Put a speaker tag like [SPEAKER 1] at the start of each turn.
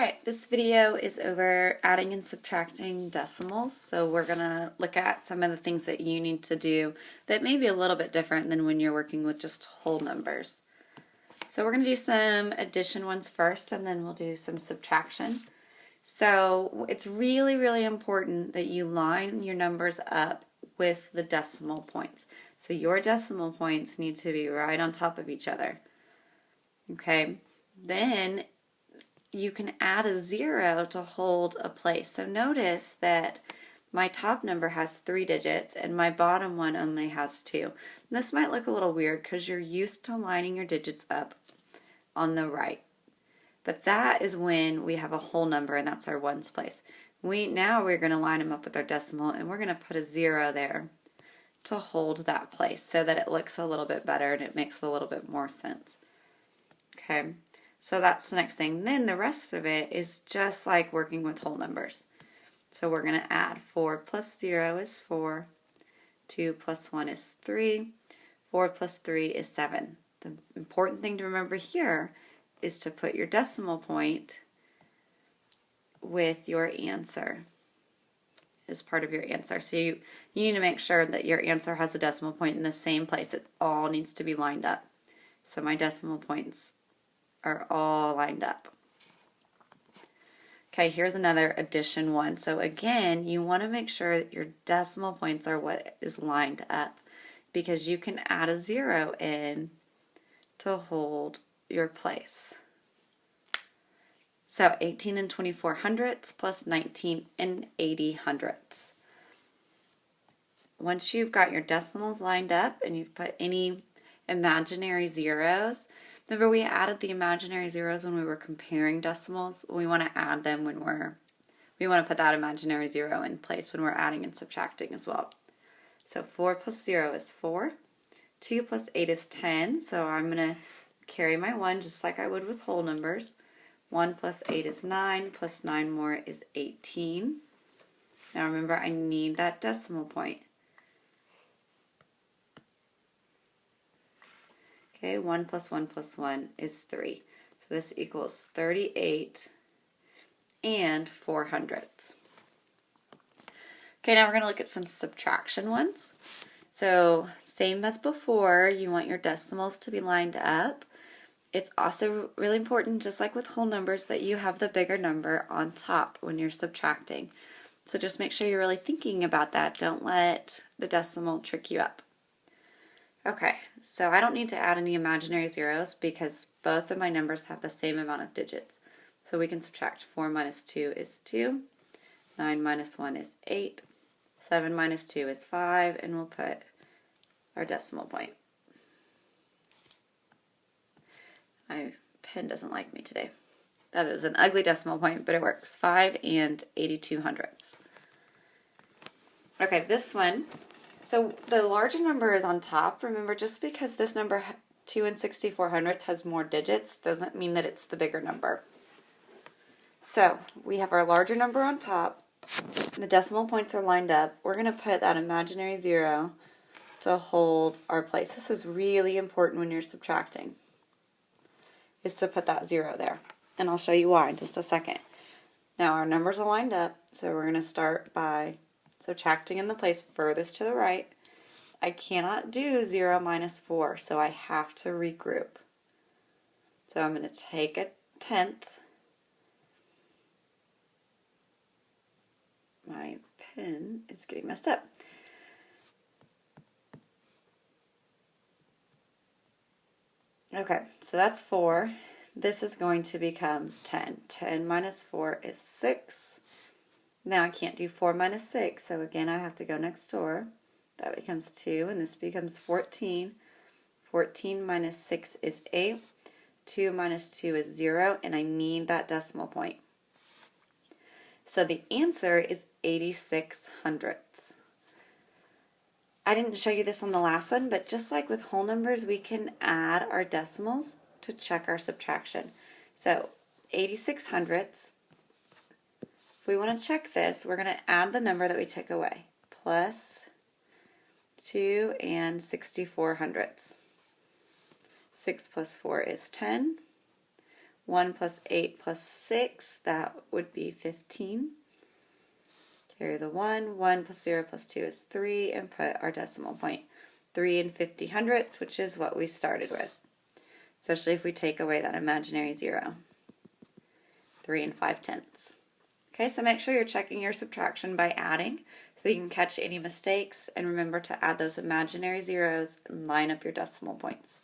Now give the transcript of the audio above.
[SPEAKER 1] Alright, this video is over adding and subtracting decimals, so we're going to look at some of the things that you need to do that may be a little bit different than when you're working with just whole numbers. So we're going to do some addition ones first, and then we'll do some subtraction. So it's really, really important that you line your numbers up with the decimal points. So your decimal points need to be right on top of each other. Okay, then you can add a 0 to hold a place. So notice that my top number has 3 digits and my bottom one only has 2. And this might look a little weird because you're used to lining your digits up on the right. But that is when we have a whole number, and that's our ones place. Now we're going to line them up with our decimal, and we're going to put a 0 there to hold that place so that it looks a little bit better and it makes a little bit more sense. Okay. So that's the next thing. Then the rest of it is just like working with whole numbers. So we're going to add 4 plus 0 is 4, 2 plus 1 is 3, 4 plus 3 is 7. The important thing to remember here is to put your decimal point with your answer as part of your answer. So you need to make sure that your answer has the decimal point in the same place. It all needs to be lined up. So my decimal points are all lined up. Okay, here's another addition one. So again, you want to make sure that your decimal points are what is lined up, because you can add a 0 in to hold your place. So 18 and 24 hundredths plus 19 and 80 hundredths. Once you've got your decimals lined up and you've put any imaginary zeros, remember we added the imaginary zeros when we were comparing decimals. We want to add them when we want to put that imaginary 0 in place when we're adding and subtracting as well. So 4 plus 0 is 4. 2 plus 8 is 10. So I'm going to carry my 1 just like I would with whole numbers. 1 plus 8 is 9. Plus 9 more is 18. Now remember, I need that decimal point. Okay, 1 plus 1 plus 1 is 3. So this equals 38 and 4 hundredths. Okay, now we're going to look at some subtraction ones. So same as before, you want your decimals to be lined up. It's also really important, just like with whole numbers, that you have the bigger number on top when you're subtracting. So just make sure you're really thinking about that. Don't let the decimal trick you up. Okay, so I don't need to add any imaginary zeros because both of my numbers have the same amount of digits. So we can subtract 4 minus 2 is 2, 9 minus 1 is 8, 7 minus 2 is 5, and we'll put our decimal point. My pen doesn't like me today. That is an ugly decimal point, but it works. 5 and 82 hundredths. Okay, this one. So the larger number is on top. Remember, just because this number 2 and 64 hundredths has more digits doesn't mean that it's the bigger number. So we have our larger number on top. The decimal points are lined up. We're going to put that imaginary 0 to hold our place. This is really important when you're subtracting, is to put that 0 there. And I'll show you why in just a second. Now our numbers are lined up, so we're going to start by subtracting in the place furthest to the right. I cannot do 0 minus 4, so I have to regroup. So I'm going to take a tenth. My pen is getting messed up. Okay, so that's 4. This is going to become 10. 10 minus 4 is 6. Now I can't do 4 minus 6, so again I have to go next door. That becomes 2, and this becomes 14. 14 minus 6 is 8. 2 minus 2 is 0, and I need that decimal point. So the answer is 86 hundredths. I didn't show you this on the last one, but just like with whole numbers, we can add our decimals to check our subtraction. So 86 hundredths. If we want to check this, we're going to add the number that we took away, plus 2 and 64 hundredths. 6 plus 4 is 10. 1 plus 8 plus 6, that would be 15. Carry the 1, 1 plus 0 plus 2 is 3, and put our decimal point. 3 and 50 hundredths, which is what we started with, especially if we take away that imaginary 0. 3 and 5 tenths. Okay, so make sure you're checking your subtraction by adding so you can catch any mistakes, and remember to add those imaginary zeros and line up your decimal points.